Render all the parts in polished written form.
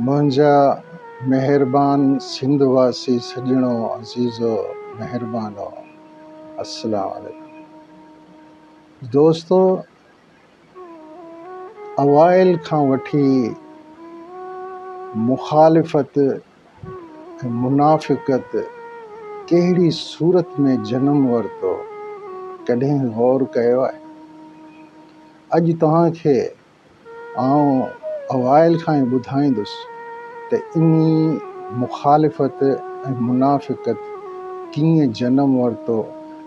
मुंहिंजा मेहरबान सिंधवासी सजणो अज़ीज़ो मेहरबानो अस्सलाम वालेकुम। दोस्तो, अवाइल खां वठी मुखालिफ़त ऐं मुनाफ़िक़त कहिड़ी सूरत में जनम वरितो, कॾहिं गौर कयो आहे? अॼु तव्हांखे आउं अवाइल खां ई ॿुधाईंदुसि त इन मुखालिफ़त ऐं मुनाफ़िक़त कीअं जनम वरितो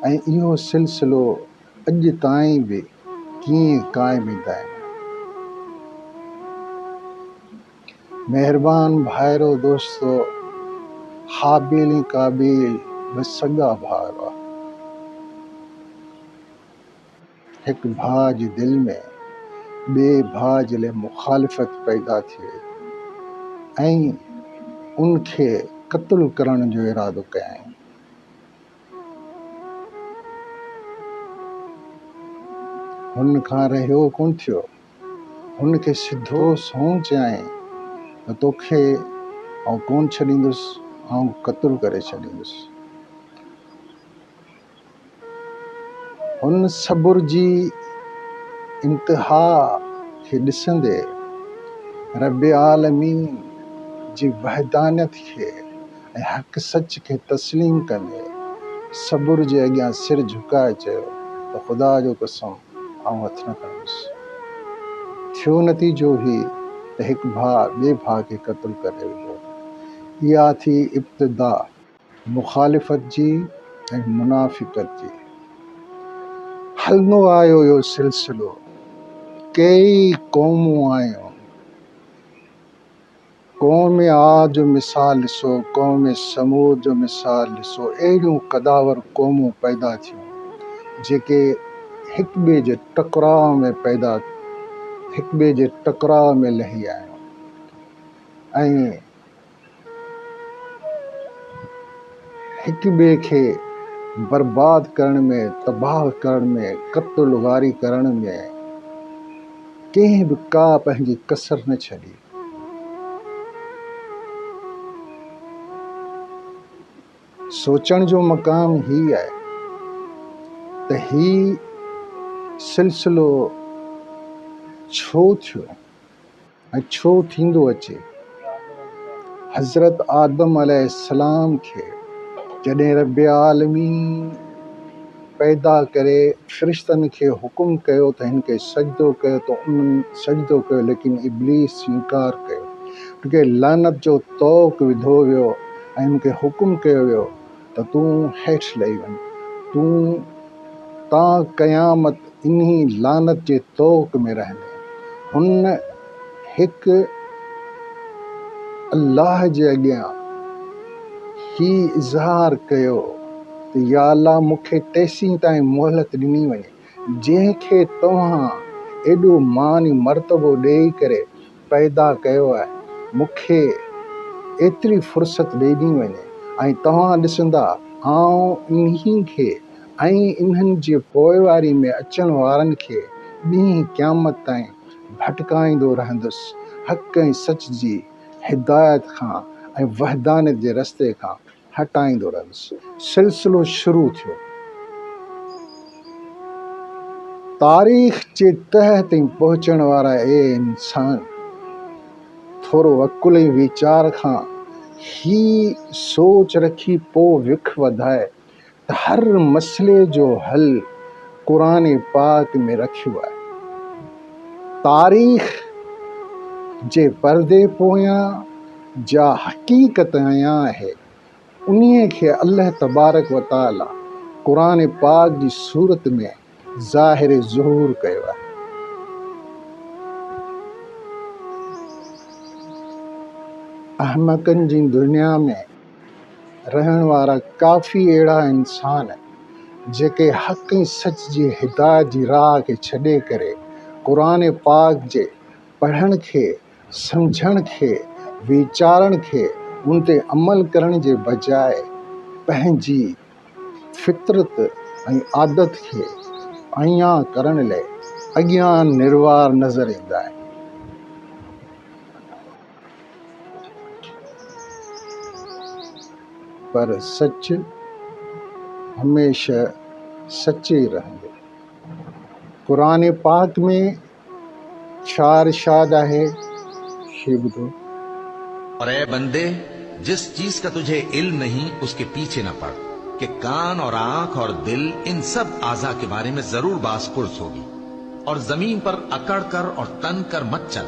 ऐं इहो सिलसिलो अॼु ताईं बि कीअं क़ाइमु आहिनि। महिरबान भाइरो दोस्तो, हाबिल ऐं काबिल बि सॻा भाउ हुआ। हिकु भाउ जी दिलि में ॿिए भाउ जे लाइ मुखालिफ़त पैदा थी वई ऐं उनखे क़त्ल करण जो इरादो कयईं। हुन खां रहियो कोन थियो। हुनखे सिधो सों चयईं त तोखे आउं कोन छॾींदुसि, आउं क़त्ल करे छॾींदुसि। हुन सब्र जी इंतिहा खे ॾिसंदे रब आलमीन जी वहदानियत खे ऐं हक़ सच खे तस्लीम कंदे सब्र जे अॻियां सिर झुकाए चयो त ख़ुदा जो कसम आउं हथ न खणंदुसि। थियो नतीजो ही त हिकु भाउ ॿिए भाउ खे क़त्ल करे वियो। इहा थी इब्तिदा मुखालिफ़त जी ऐं मुनाफ़िक़त जी। हलंदो आयो इहो सिलसिलो, कई क़ौमूं आयूं। क़ौम आद जो मिसाल ॾिसो, क़ौम समूद जो मिसाल ॾिसो। अहिड़ियूं क़दावर क़ौमूं पैदा थियूं जेके हिक ॿिए जे टकराव में लही आयूं ऐं हिक ॿिए खे बर्बाद करण में, तबाह करण में, क़त्ल वारी करण में कंहिं बि का पंहिंजी कसर न छॾी। सोचण जो मक़ाम ही आहे त ही सिलसिलो छो थियो ऐं छो थींदो अचे। हज़रत आदम अलैहिस्सलाम खे जॾहिं रब आलमीन पैदा करे फ़रिश्तनि खे हुकुम कयो त हिन खे सजदो कयो त उन्हनि सजदो कयो, लेकिन इब्लीस इनकार कयो। उनखे लानत जो तोक विधो वियो ऐं उनखे हुकुम कयो वियो त तूं हेठि लही वञ, तूं तां क़यामत इन्ही लानत जे तोक में रहंदे। हुन हिकु अल्लाह जे अॻियां ही इज़हार कयो त या अल्लाह, मूंखे तेसीं ताईं मोहलत ॾिनी वञे जंहिंखे तव्हां एॾो मान मर्तबो ॾेई करे पैदा कयो आहे, मूंखे एतिरी फ़ुर्सत ॾिनी वञे ऐं तव्हां ॾिसंदा आउं इन्ही खे ऐं इन्हनि जे पोइवारी में अचण वारनि खे ॾींहुं क़यामत ताईं भटकाईंदो रहंदुसि, हक़ ऐं सच जी हिदायत खां ऐं वहदानियत जे रस्ते खां हटाईंदो रहंदुसि। सिलसिलो शुरू थियो। तारीख़ जे तह ताईं पहुचण वारा इंसान थोरो अकुल ऐं वीचार खां ही सोच रखी पोइ विख वधाए त हर मसइले जो हल क़ुरान पाक में रखियो आहे। तारीख़ जे पर्दे पोयां जा हक़ीक़त आया आहे, उन्हीअ खे अल्लाह तबारक व ताला क़ुरान पाक जी सूरत में ज़ाहिर ज़ुहूर कयो आहे। अहमकनि जी दुनिया में रहण वारा काफ़ी अहिड़ा इंसान जेके हक़ ऐं सच जी हिदायत जी राह खे छॾे करे क़ुरान पाक जे पढ़ण खे, सम्झण खे, वीचारण खे, उन ते अमल करण जे बजाए पंहिंजी फितरत ऐं आदत खे अयां करण लाइ अॻियां निर्वार नज़र ईंदा आहिनि। पर सच हमेशा सच्चे रहंदो। क़ुरान पाक में छा इरशाद आहे, ये ॿुधो। और ए बंदे, जिस चीज का तुझे इल्म नहीं उसके पीछे न पड़, कि कान और आंख और दिल इन सब आज़ा के बारे में जरूर बास पुरस होगी। और जमीन पर अकड़ कर और तन कर मत चल,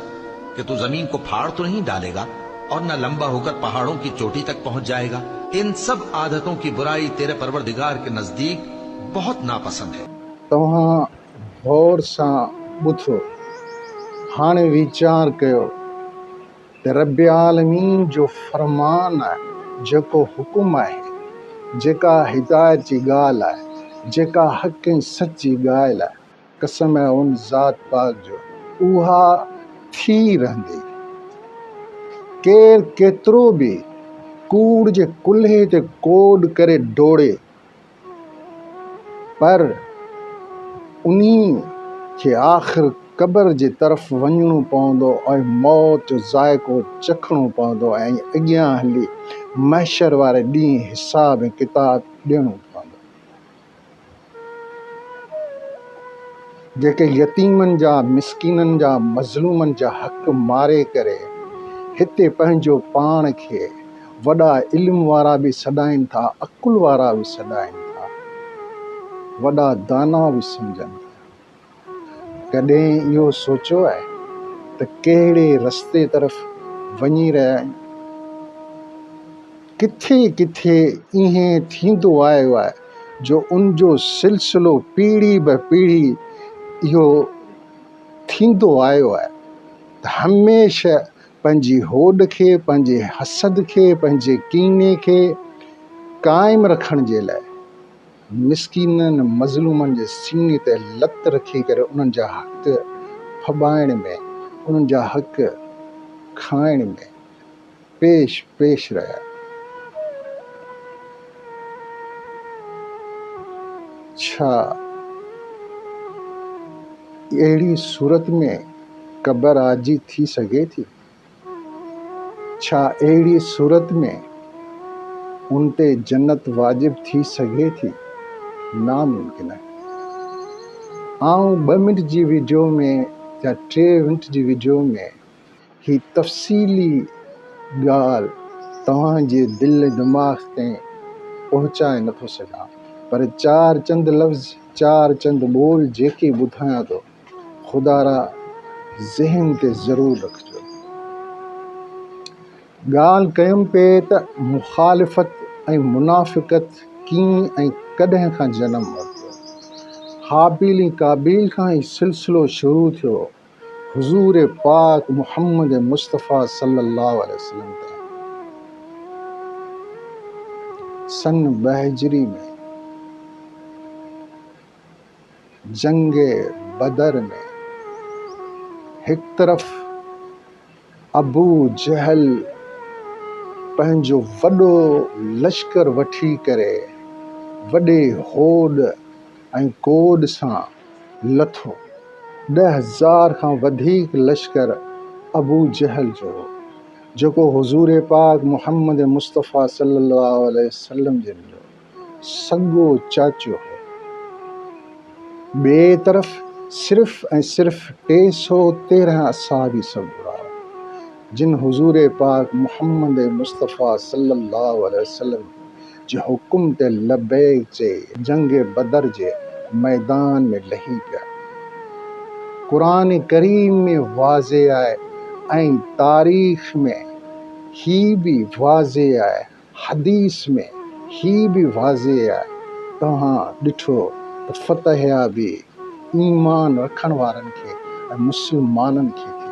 कि तू जमीन को फाड़ तो नहीं डालेगा और न लंबा होकर पहाड़ों की चोटी तक पहुंच जाएगा। इन सब आदतों की बुराई तेरे परवरदिगार के नजदीक बहुत नापसंद है। तव्हां गौर सां ॿुधो, हाणे वीचार कयो त रब आलमीन जो फरमान आहे, जेको हुकुम आहे, जेका हिदायत जी ॻाल्हि आहे, जेका हक़ ऐं सच जी ॻाल्हि आहे, कसम आहे उन ज़ात पाक जो, उहा थी रहंदी। केरु केतिरो बि कूड़ जे कुल्हे ते कोड करे डोड़े, पर उन्ही खे आख़िर क़ब्र जे तरफ़ वञिणो पवंदो ऐं मौत जो ज़ाइक़ो चखणो पवंदो ऐं अॻियां हली महशर वारे ॾींहुं हिसाब ऐं किताब ॾियणो पवंदो। जेके यतीमनि जा, मिसकीननि जा, मज़लूमनि जा हक़ मारे करे हिते पंहिंजो पाण खे वॾा इल्म वारा बि सॾाइनि था, अकुल वारा बि सॾाइनि था, वॾा दाना बि सम्झनि था। कॾहिं इहो सोचियो आहे त कहिड़े रस्ते तरफ़ वञी रहिया आहिनि? किथे किथे ईअं थींदो आयो आहे जो उन जो सिलसिलो पीढ़ी ब पीढ़ी इहो थींदो आयो आहे त हमेशह पंहिंजी होॾ खे, पंहिंजे हसद खे, पंहिंजे कीने खे क़ाइमु रखण जे लाइ मिसकीननि मज़लूमनि जे सीने ते लत रखी करे उन्हनि जा हक़ फॿाइण में, उन्हनि जा हक़ खाइण में पेश पेश रहिया। छा अहिड़ी सूरत में क़ब्र आजी थी सघे थी? छा अहिड़ी सूरत में उन ते जन्नत वाजिब थी सघे थी? नामुमकिन आहे। आउं 2 मिंट जी वीडियो में या 3 मिंट जी वीडियो में ही तफ़सीली ॻाल्हि तव्हांजे दिलि दिमाग़ ताईं पहुचाए नथो सघां, पर 4 चंद लफ़्ज़, 4 चंद ॿोल जेके ॿुधायां थो, ख़ुदा ज़हन ते ज़रूरु रखिजो। ॻाल्हि कयुमि पिए त मुख़ालिफ़त ऐं मुनाफ़िक़त कीअं ऐं कॾहिं खां जनम वरितो। हाबील ऐं काबील खां ई सिलसिलो शुरू थियो हुज़ूर पाक मुहम्मद मुस्तफ़ा सल्लल्लाहु अलैहि वसल्लम ते। सन 2 हिजरी में जंगे बदर में हिक तरफ़ अबू जहल पंहिंजो वॾो लश्कर वठी करे वॾे होड ऐं कोड सां लथो। 10,000 खां वधीक लश्कर अबू जहल जो, जेको हुज़ूर पाक मुहम्मद मुस्तफ़ा सल्लल्लाहु अलैहि वसल्लम जे सॻो चाचो हो। ॿिए तरफ़ सिर्फ़ ऐं सिर्फ़ 313 असहाबी सबुरा, जिन हुज़ूर पाक मुहम्मद मुस्तफ़ा सल्लल्लाहु अलैहि वसल्लम जे हुकुम ते लबैक जे जंग बदर जे मैदान में लही पिया। क़ुरान करीम में वाज़े आहे ऐं तारीख़ में ही बि वाज़े आहे, हदीस में ही बि वाज़े आहे। तव्हां ॾिठो त फ़तह बि ईमान रखण वारनि खे ऐं मुस्लमाननि खे थी।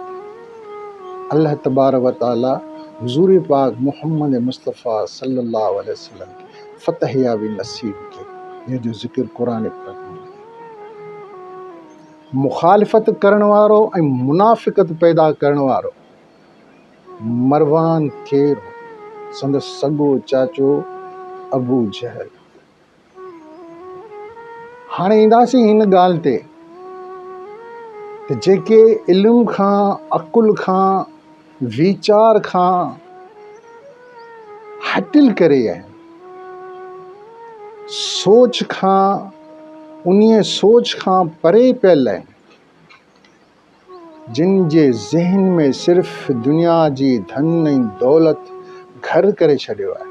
अल्लाह तबारक व तआला हुज़ूर पाक मुहम्मद मुस्तफ़ा सल्लल्लाहु अलैहि वसल्लम खे फ़तह बि नसीब कई, जंहिंजो ज़िक्र क़ुरान पाक में। मुख़ालिफ़त करण वारो ऐं मुनाफ़िक़त पैदा करण वारो मरवान केरु हो? संदसि सॻो चाचो अबू जहल। हाणे ईंदासीं हिन ॻाल्हि ते त जेके इल्म खां, अकुल खां, वीचार खां हटिल करे आहिनि, सोच खां उन्हीअ सोच खां परे पियल आहिनि जिन जे ज़हन में सिर्फ़ दुनिया जी धन ऐं दौलत घर करे छॾियो आहे,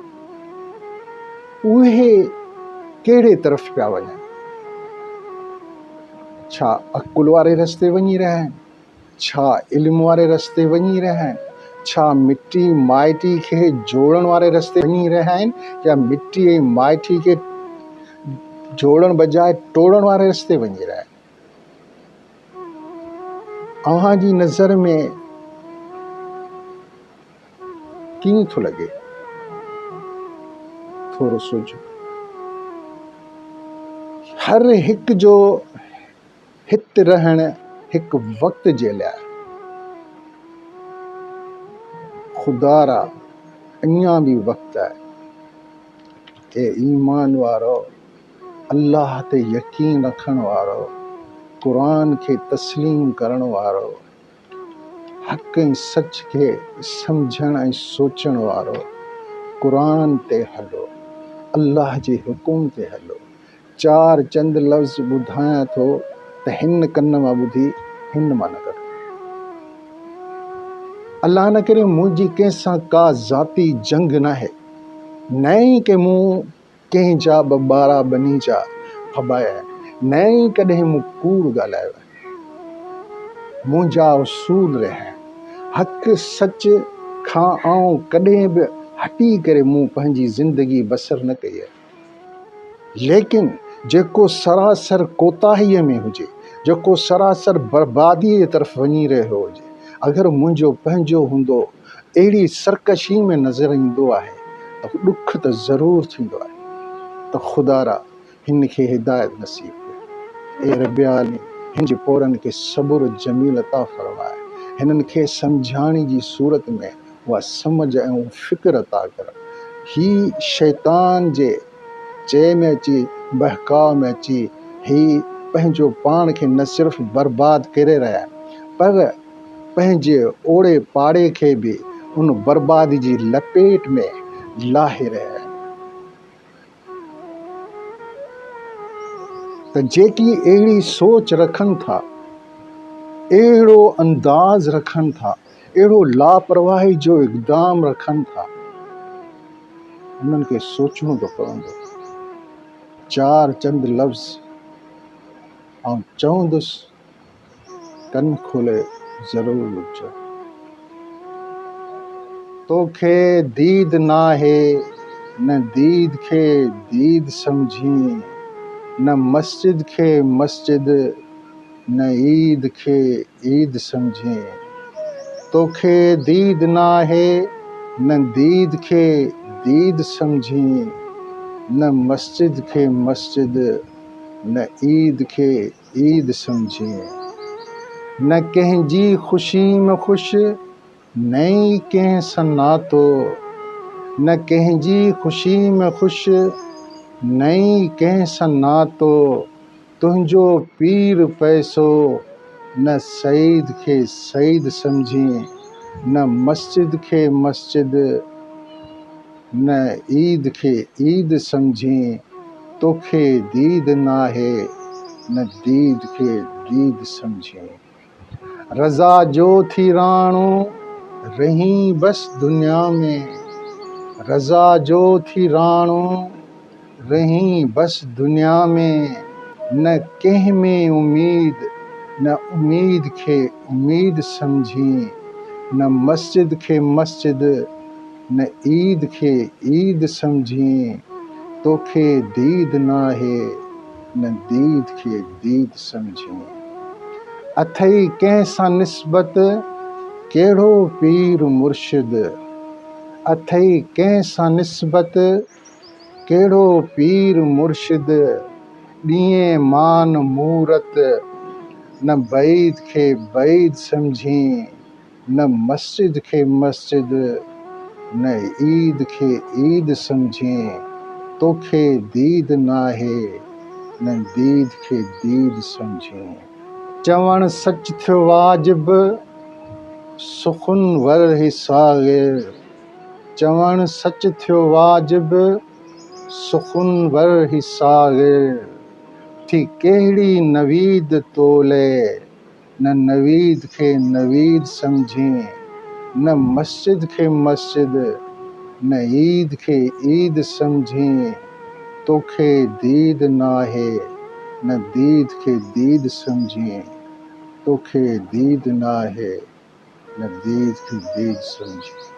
उहे कहिड़े तरफ़ पिया वञनि? छा अकुल वारे रस्ते वञी रहिया आहिनि? छा इल्म वारे रस्ते वञी रहिया आहिनि? छा मिटी माइटी खे जोड़ण वारे रस्ते वञी रहिया आहिनि, या मिटी ऐं माइटी खे जोड़ण बजाए टोड़ण वारे रस्ते वञी रहिया आहिनि? अव्हां जी नज़र में कीअं थो लॻे? थोरो सोचो। हर हिक जो हित रहण हिकु वक़्त जे लाइ। खुदारा अञा बि वक़्तु आहे। ए ईमान वारो, अल्लाह ते यकीन रखण वारो, क़ुरान खे तस्लीम करण वारो, हक़ ऐं सच खे सम्झण ऐं सोचण वारो, क़ुरान ते हलो, अल्लाह जे हुकुम ते हलो। चार चंद लफ़्ज़ ॿुधायां थो त हिन कन मां ॿुधी हिन मां न कर। अल्लाह न करे मुंहिंजी कंहिंसां का ज़ाती जंग न आहे, न ई के मूं कंहिं जा ॿारा बनी जा फबाया आहिनि, न ई कॾहिं मूं कूड़ ॻाल्हायो आहे। मुंहिंजा उसूल रहिया आहिनि। हक़ सच खां आऊं कॾहिं बि हटी करे मूं पंहिंजी ज़िंदगी बसर न कई आहे। लेकिन जेको सरासर कोताहीअ में हुजे, जेको सरासर बर्बादीअ जी तरफ़ वञी रहियो हुजे, अगरि मुंहिंजो पंहिंजो हूंदो अहिड़ी सरकशी में नज़र ईंदो आहे त ॾुख त ज़रूरु थींदो आहे। त खुदारा हिन खे हिदायत नसीब कयो। ए रब आलमीन, हिन जे पोरनि खे सबुर जमील अता फरमाए। हिननि खे सम्झाणी जी सूरत में उहा समझ ऐं फ़िक्र अता कर। ही शैतान जे चए में अची, बहकाव में अची, ही पंहिंजो पाण खे न सिर्फ़ु बर्बाद करे रहिया आहिनि, पर पंहिंजे ओड़े पाड़े खे बि उन बर्बादी जी लपेट में लाहे रहिया आहिनि। त जेकी अहिड़ी सोच रखनि था, अहिड़ो अंदाज़ रखनि था, अहिड़ो लापरवाही जो इक़दाम रखनि था, उन्हनि खे सोचणो थो पवंदो। चार चंद लफ़्ज़ ऐं चवंदुसि, कन खोले ज़रूरु ॿुधजो। तोखे दीद नाहे, न दीद खे दीद सम्झी, न मस्जिद खे मस्जिद, न ईद खे ईद सम्झी। तोखे दीद नाहे, न दीद खे दीद सम्झी, न मस्जिद खे मस्जिद, न ईद खे ईद सम्झी। न कंहिंजी ख़ुशी में ख़ुशि, न ई कंहिं सां नातो, न कंहिंजी ख़ुशी में ख़ुशि, न ई कंहिं सां नातो। तुंहिंजो पीर पैसो, न सईद खे सईद सम्झी, न मस्जिद खे मस्जिद, न ईद खे ईद सम्झी। तोखे दीद नाहे, न दीद खे दीद सम्झी। रज़ा जो थी राणो, रही बस दुनिया में। रज़ा जो थी राणो, रही बस दुनिया में। न कंहिं में उमीद, न उमीद खे उमीद सम्झी, न मस्जिद खे मस्जिद, न ईद खे ईद सम्झी। तोखे दीद नाहे, न दीद खे दीद सम्झी। अथई कंहिं सां निस्बत, कहिड़ो पीर मुर्शिद। अथई कंहिं सां निस्बत, कहिड़ो पीर मुर्शिद। ॾींहें मान मूरत, न बैद खे बैद सम्झी, न मस्जिद खे मस्जिद, न ईद खे ईद सम्झी। तोखे दीद नाहे, न दीद खे दीद सम्झी। चवण सच थियो वाजिब, सुखुन वर ही साग़िर। चवण सच थियो वाजिब, सुखुनवर ही सागिर थी केड़ी नवीद तोले न नवीद खे नवीद समझी न मस्जिद खे मस्जिद न ईद खे ईद समझी तोखे दीद नाहे न दीद खे दीद समझी तोखे दीद नाहे न दीद खे दीद समझी।